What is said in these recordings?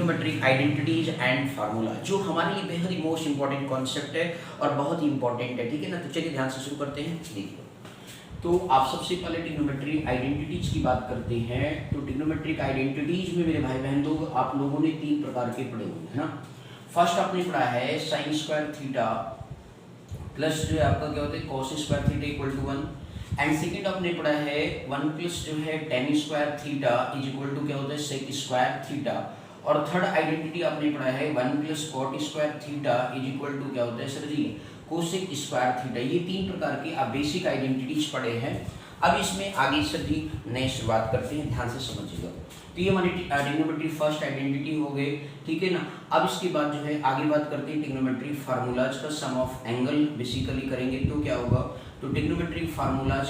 Trigonometric identities and formula, जो हमारे लिए बेहद ही मोस्ट इंपॉर्टेंट कॉन्सेप्ट है और बहुत ही इंपॉर्टेंट है, ठीक है ना। तो चलिए ध्यान से शुरू करते हैं। देखिए, तो आप सबसे पहले ट्रिग्नोमेट्रिक आइडेंटिटीज की बात करते हैं। तो ट्रिग्नोमेट्रिक आइडेंटिटीज में मेरे भाई बहन लोग, आप लोगों ने 3 प्रकार के पढ़े हुए हैं ना। फर्स्ट आपने पढ़ा है साइन स्क्वायर थीटा प्लस जो है आपका क्या होता है cos square theta equal to 1, and second आपने पढ़ा है 1 प्लस जो है tan square theta is equal to क्या होता है सेक स्क्वायर थीटा, और थर्ड आइडेंटिटी आपने पढ़ा है 1 plus cot square theta is equal to क्या होता है sir ji cosec square theta. ये 3 प्रकार के आप बेसिक आइडेंटिटीज पढ़े हैं। अब इसमें आगे सर जी नए शुरुआत करते हैं, ध्यान से समझिएगा। तो ये हमारी ट्रिग्नोमेट्री फर्स्ट आइडेंटिटी हो गई, ठीक है ना। अब इसके बाद जो है आगे बात करते हैं ट्रिग्नोमेट्री फार्मूलाज का, सम ऑफ एंगल बेसिकली करेंगे। तो क्या होगा, तो ट्रिग्नोमेट्री फार्मूलाज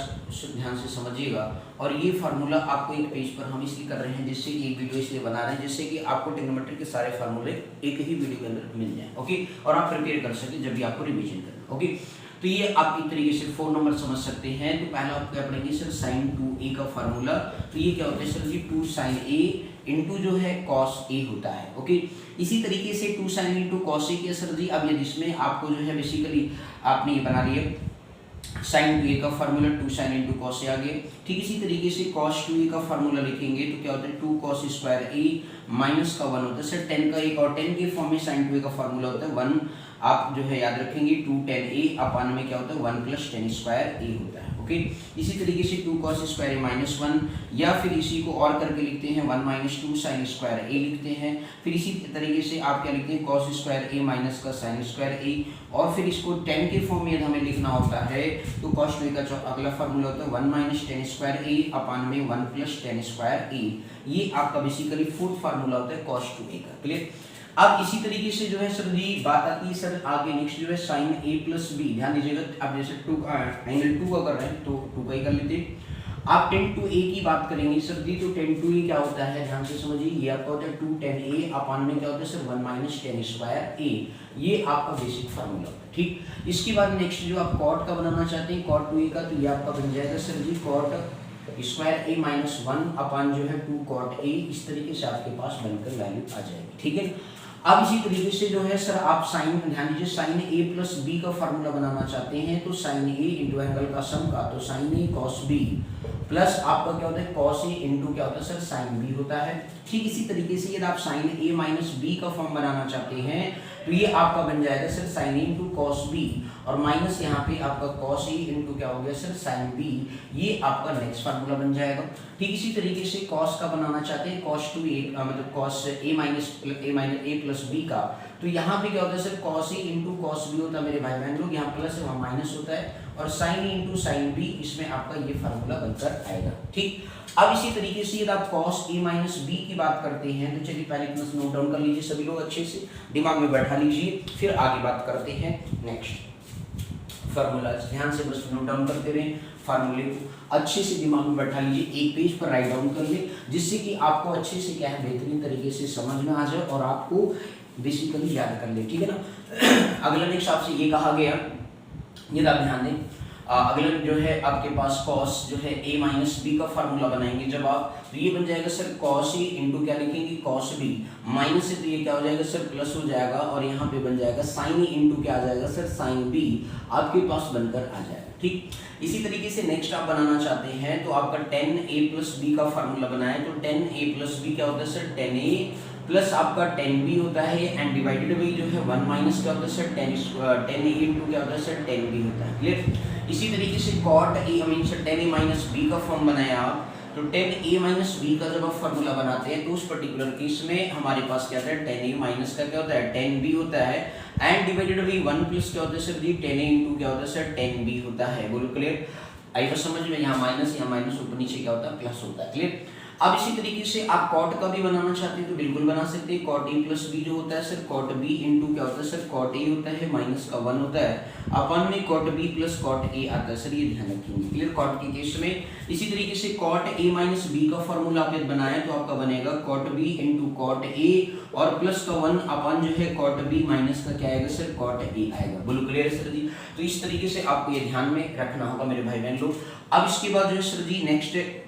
ध्यान से समझिएगा। और ये फार्मूला आपको एक पेज पर हम इसलिए कर रहे हैं, जिससे कि एक वीडियो इसलिए बना रहे हैं जिससे कि आपको ट्रिग्नोमेट्री के सारे फार्मूले एक ही वीडियो के अंदर मिल जाए, ओके, और आप प्रिपेयर कर सके जब भी आपको रिवीजन करना, ओके। तो ये आप एक तरीके से 4 नंबर समझ सकते हैं। तो पहला आप क्या पढ़ेंगे सर साइन 2a का फार्मूला। तो ये क्या होता है sir ji 2 sine a into जो है कॉस a होता है, ओके। इसी तरीके से 2 साइन इंटू कॉस a के सर जी, अब ये जिसमें आपको जो है बेसिकली आपने ये बना लिया साइन 2a का formula 2 sine into cos a आ गया। ठीक इसी तरीके से कॉस 2a का फार्मूला लिखेंगे तो क्या होता है 2 कॉस स्क्वायर a माइनस का 1 होता है सर 10 का 1, और 10 के फॉर्म में साइन 2a का फार्मूला होता है 1, आप जो है याद रखेंगे 2 tan a अपान में क्या होता है 1 प्लस टेन स्क्वायर a होता है, ओके। इसी तरीके से 2 cos स्क्वायर a माइनस 1, या फिर इसी को और करके लिखते हैं 1 माइनस 2 साइन स्क्वायर a लिखते हैं। फिर इसी तरीके से आप क्या लिखते हैं cos स्क्वायर a माइनस का साइन स्क्वायर a, और फिर इसको 10 के फॉर्म में हमें लिखना होता है तो cos 2a का जो अगला फार्मूला होता है 1 माइनस टेन स्क्वायर a अपान में 1 प्लस टेन स्क्वायर a। ये आपका बेसिकली फोर्थ फार्मूला होता है cos 2a का, क्लियर। अब इसी तरीके से जो है सर जी बात आती है सर आगे नेक्स्ट जो है साइन a प्लस b, ध्यान दीजिएगा। अब जैसे एंगल 2 का कर रहे हैं तो 2 का ही कर लेते हैं। आप tan 2a की बात करेंगे सर जी, तो tan 2a क्या होता है ध्यान से समझिए, ये आपका होता है 2 tan a अपान में क्या होता है sir 1 minus ten square a। ये आपका बेसिक फार्मूला होता है, ठीक। इसके बाद नेक्स्ट जो आप कॉट का बनाना चाहते हैं cot 2a का, तो ये आपका बन जाएगा sir ji cot square a minus 1 upon जो है 2 cot a। इस तरीके से आपके पास बनकर वैल्यू आ जाएगी, ठीक है। अब इसी तरीके से जो है सर आप साइन, ध्यान दीजिए साइन a प्लस b का फार्मूला बनाना चाहते हैं तो साइन a इंटू एंगल का सम का, तो sine a cos b plus आपका क्या होता है cos a इंटू क्या होता है सर साइन b होता है। ठीक इसी तरीके से यदि आप साइन a माइनस b का फॉर्म बनाना चाहते हैं तो ये आपका बन जाएगा sir sine a into cos b, और माइनस यहाँ पे आपका cos a इंटू क्या हो गया सर साइन b। ये आपका नेक्स्ट फार्मूला बन जाएगा। ठीक इसी तरीके से cos का बनाना चाहते हैं cos 2a मतलब cos a minus a plus b का, तो यहाँ पे क्या होता है sir cos a into cos b होता है मेरे भाई बहन लोग, यहाँ प्लस है वहाँ माइनस होता है, और sin a into sine b, इसमें आपका ये फार्मूला बनकर आएगा, ठीक। अब इसी तरीके से यदि आप cos a माइनस b की बात करते हैं तो चलिए पहले इतना नोट डाउन कर लीजिए सभी लोग, अच्छे से दिमाग में बैठा लीजिए, फिर आगे बात करते हैं नेक्स्ट फार्मूला। ध्यान से बस नोट डाउन करते रहें, फार्मूले को अच्छे से दिमाग में बैठा लीजिए, एक पेज पर राइट डाउन कर ले, जिससे कि आपको अच्छे से क्या है बेहतरीन तरीके से समझ में आ जाए और आपको बेसिकली याद कर ले, ठीक है ना। अगला नेक्स्ट आपसे ये कहा गया, यदि आप ध्यान दें अगला जो है आपके पास cos जो है a माइनस b का फार्मूला बनाएंगे जब आप, तो ये बन जाएगा सर cos a इंटू क्या लिखेंगे cos b, माइनस से तो ये क्या हो जाएगा सर प्लस हो जाएगा, और यहाँ पे बन जाएगा sin a इंटू क्या आ जाएगा सर sin b, आपके पास बनकर आ जाएगा, ठीक। इसी तरीके से नेक्स्ट आप बनाना चाहते हैं तो आपका tan a प्लस b का फार्मूला बनाए तो tan a प्लस b क्या होता है सर tan a प्लस आपका tan b होता है, एंड डिवाइडेड बाई जो है 1 माइनस क्या होता है सर tan a इंटू क्या होता है सर tan b होता है, क्लियर। इसी तरीके से cot a mean sir tan a minus b का फॉर्म बनाया आप, तो tan a माइनस b का जब आप फार्मूला बनाते हैं तो उस पर्टिकुलर केस में हमारे पास क्या होता है tan a माइनस का क्या होता है tan b होता है, एंड डिवाइडेड बाई 1 प्लस क्या होता है sir ji tan a into क्या होता है सर tan b होता है, बोलो क्लियर। आई बात समझ में, यहाँ माइनस ऊपर नीचे क्या होता है प्लस होता है, क्लियर। अब इसी तरीके से आप cot का भी बनाना चाहते हैं तो बिल्कुल बना सकते हैं, cot a प्लस b जो होता है सर cot b इंटू क्या होता है सर cot a होता है माइनस का 1 होता है, अपन में cot b plus cot a आता है, सर ये ध्यान रखेंगे, क्लियर। cot के केस में इसी तरीके से cot a माइनस b का फॉर्मूला आप बनाए तो आपका बनेगा cot b into cot a, और प्लस का 1 अपन जो है cot b माइनस का क्या आएगा सर cot a आएगा, बोलो क्लियर सर जी। तो इस तरीके से आपको ये ध्यान में रखना होगा मेरे भाई बहन लोग। अब इसके बाद जो है सर जी नेक्स्ट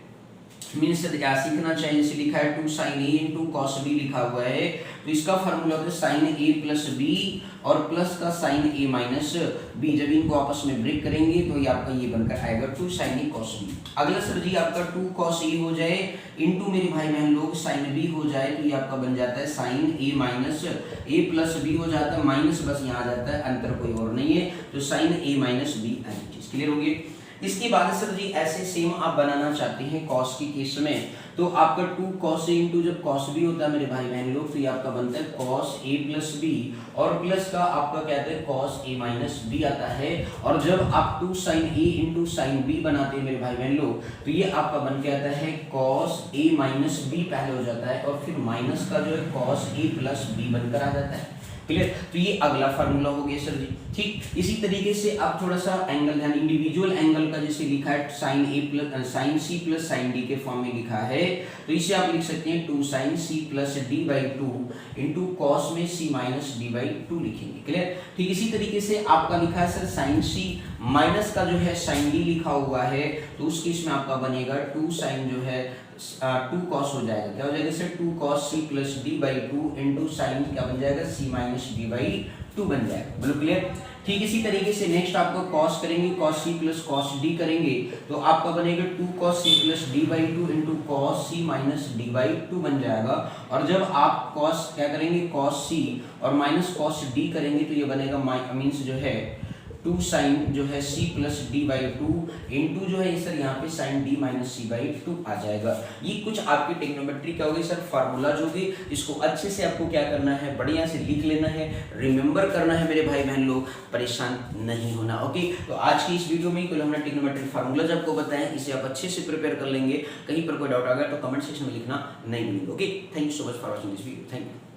मीन्स सीखना चाहिए। जैसे लिखा है 2 sin a into cos B लिखा हुआ है, तो इसका फार्मूला होता है sin a प्लस बी और प्लस का sin a माइनस बी। जब इनको आपस में ब्रेक करेंगे तो ये आपका ये बनकर आएगा 2 sin a cos b। अगला सर जी आपका 2 cos a हो जाए इंटू मेरे भाई बहन लोग sin b हो जाए, तो ये आपका बन जाता है sin a minus a plus b हो जाता है, माइनस बस यहाँ आ जाता है, अंतर कोई और नहीं है, तो sin a माइनस b चीज क्लियर होगी। इसके बाद सर जी ऐसे सेम आप बनाना चाहते हैं कॉस के केस में, तो आपका 2 cos a इंटू जब cos b होता है मेरे भाई बहन लोग, तो ये आपका बनता है cos a प्लस b और प्लस का आपका क्या आता है cos a माइनस b आता है। और जब आप 2 sin a into sin b बनाते हैं मेरे भाई बहन लोग, तो ये आपका बन के आता है cos a माइनस b पहले हो जाता है और फिर माइनस का जो है cos a प्लस b बनकर आ जाता है। क्लियर, तो ये अगला फार्मूला हो गया सर जी। ठीक, इसी तरीके से आप थोड़ा सा एंगल ध्यान, इंडिविजुअल एंगल का जैसे लिखा है sin a plus sin c plus sin d के फॉर्म में लिखा है, तो इसे आप लिख सकते हैं 2 sin c plus d by 2 into cos में c माइनस d बाई 2 लिखेंगे। क्लियर, ठीक इसी तरीके से आपका लिखा है सर sin c माइनस का जो है sin d लिखा हुआ है, तो उस केस में आपका बनेगा 2 sin जो है 2 cos हो जाएगा, क्या हो जाएगा sir 2 cos c plus d by 2 into sine क्या बन जाएगा c माइनस d बाई 2 बन जाएगा। बोलो क्लियर। ठीक इसी तरीके से नेक्स्ट आपको cos करेंगे, cos c plus cos d करेंगे, तो आपका बनेगा 2 cos c plus d by 2 into cos c minus d by 2 बन जाएगा। और जब आप cos क्या करेंगे cos c और माइनस cos d करेंगे, तो ये बनेगा मीन्स जो है 2 sin जो है c plus d by 2 into जो है सर यहाँ पे sin d minus c by 2 आ जाएगा। ये कुछ आपकी टेक्नोमेट्री क्या होगी सर, फार्मूला जो होगी, इसको अच्छे से आपको क्या करना है, बढ़िया से लिख लेना है, रिमेंबर करना है मेरे भाई बहन लोग, परेशान नहीं होना। ओके, तो आज की इस वीडियो में कुल हमने टेक्नोमेट्री फार्मूला आपको बताया, इसे आप अच्छे से प्रिपेयर कर लेंगे। कहीं पर कोई डाउट आ गया तो कमेंट सेक्शन में लिखना नहीं भूलिएगा। Okay, thank you so much for watching this video, thank you.